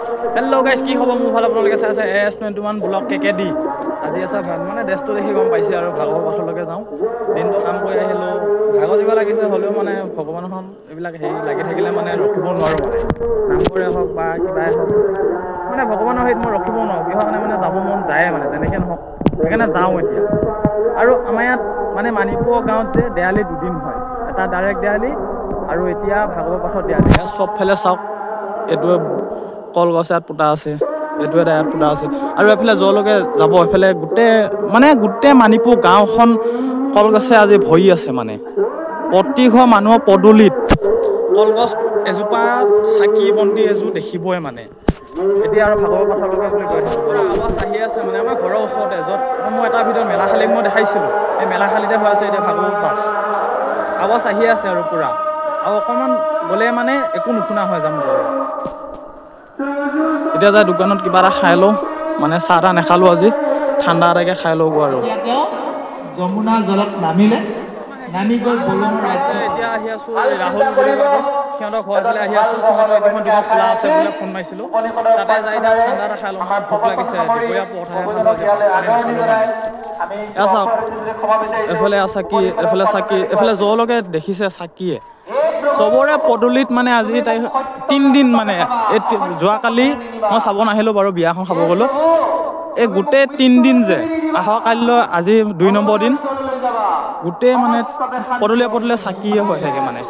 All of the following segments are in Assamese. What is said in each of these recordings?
हेलो गाइस কি খবৰ মোৰ ভাল আপোনালোকে চাই আছে AS21 ব্লগ কেকেডি আজি আছে মানে দেশটো দেখি গম পাইছে আৰু ভাগৰ পাছলৈকে যাওঁ দিনটো কাম কৰি আহিলো ভাগৰ দিব লাগিছে হলেও মানে ভগৱানখন এইবিলাক হেৰি লাগি থাকিলে মানে ৰখিব নোৱাৰো মানে নামঘৰে হওক বা কিবাই হওক মানে ভগৱানৰ হেৰিত মই ৰখিব নোৱাৰো কিহৰ কাৰণে মানে যাব মন যায় মানে যেনেকে নহওক সেইকাৰণে যাওঁ এতিয়া আৰু আমাৰ ইয়াত মানে মানিপুৰ গাঁৱত যে দেৱালী দুদিন হয় এটা ডাইৰেক্ট দেৱালী আৰু এতিয়া ভাগৱত পাঠৰ দেৱালী চবফালে চাওক এইটোৱে কলগছ ইয়াত পুতা আছে এইটো এটা ইয়াত পুতা আছে আৰু এফালে যলৈকে যাব এফালে গোটেই মানিপুৰ গাঁওখন কলগছে আজি ভৰি আছে মানে প্ৰতি ঘৰ মানুহৰ পদূলিত কলগছ এজোপা চাকি বন্তি এজোৰ দেখিবই মানে এতিয়া আৰু ভাগৱত পাঠলৈকে বুলি গৈ থাকোঁ আৱাজ আহি আছে মানে আমাৰ ঘৰৰ ওচৰতে য'ত মই এটা ভিডিঅ'ত মেলাশালীক মই দেখাইছিলোঁ এই মেলাশালীতে হৈ আছে এতিয়া ভাগৱত পাঠ আৱাজ আহি আছে আৰু পূৰা আৰু অকণমান গ'লে মানে একো নুশুনা হৈ যাম এতিয়া যাই দোকানত কিবা এটা খাই লওঁ মানে চাহ তাহ নাখালোঁ আজি ঠাণ্ডা এটাকে খাই লওঁ আৰু যমুনা জলত নামি গৈ এতিয়া আহি আছোঁ ৰাহুল সিহঁতৰ ঘৰলৈ আহি আছোঁ সিহঁতৰ এইখন দিনত খোলা আছে বোলে ফোন মাৰিছিলোঁ তাতে যাই ঠাণ্ডা এটা খাই লওঁ ভোক লাগিছে দুপৰীয়া চাওক এফালে চাকি এফালে যলৈকে দেখিছে চাকিয়ে চবৰে পদূলিত মানে আজি তাৰিখ 3 দিন মানে যোৱাকালি মই চাব নাহিলোঁ বাৰু বিয়াখন খাব গ'লোঁ এই গোটেই 3 দিন যে আহক কাইলৈ আজি 2 নম্বৰ দিন গোটেই মানে পদূলিয়ে চাকিয়ে হৈ থাকে মানে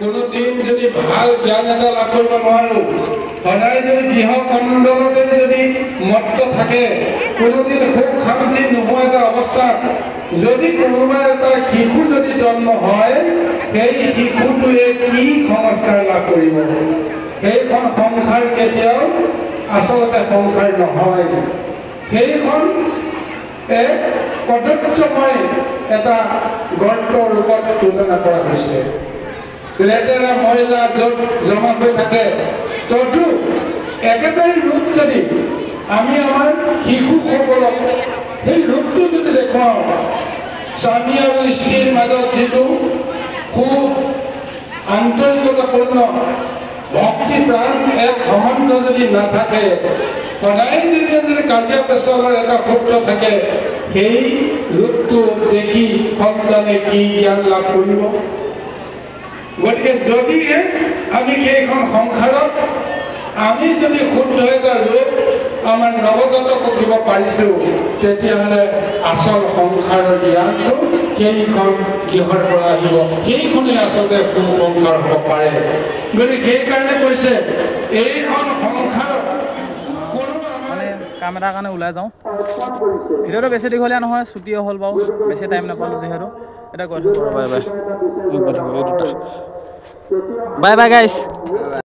কোনো দিন যদি ভাল জ্ঞান এটা লাভ কৰিব নোৱাৰো সদায় যদি গৃহকণ্ডলতে যদি মত্ত থাকে কোনোদিন সুখ শান্তি নোহোৱা এটা অৱস্থাত যদি কোনোবা এটা শিশু যদি জন্ম হয় সেই শিশুটোৱে কি সংস্কাৰ লাভ কৰিব সেইখন সংসাৰ কেতিয়াও আচলতে সংসাৰ নহয় সেইখন এক কদৰ্যময় এটা গৰ্তৰ ৰূপত তুলনা কৰা হৈছে লেতেৰা ময়লা য'ত জমা হৈ থাকে ততো একেটাই ৰূপ যদি আমি আমাৰ শিশুসকলক সেই ৰূপটো যদি দেখুৱাওঁ স্বামী আৰু স্ত্ৰীৰ মাজত যিটো খুব আন্তৰিকতাপূৰ্ণ ভক্তি প্ৰাণ এক সম্বন্ধ যদি নাথাকে সদায় যদি কাজিয়া পেচালৰ এটা সূত্ৰ থাকে সেই ৰূপটো দেখি সন্তানে কি জ্ঞান লাভ কৰিব গতিকে যদিহে আমি সেইখন সংসাৰত আমি যদি শুদ্ধ এটা ৰূপ আমাৰ নৱজাতক দিব পাৰিছোঁ তেতিয়াহ'লে আচল সংসাৰৰ জ্ঞানটো সেইখন গৃহৰ পৰা আহিব সেইখনেই আচলতে সুসংসাৰ হ'ব পাৰে গতিকে সেইকাৰণে কৈছে এইখন সংসাৰ মানে কাম এটাৰ কাৰণে ওলাই যাওঁ ভিডিঅ'টো বেছি দীঘলীয়া নহয় ছুটিও হ'ল বাৰু বেছি টাইম নাপালোঁ যিহেতু এতিয়া গৈ থাকোঁ বাই বাই বাই বাই গাইছ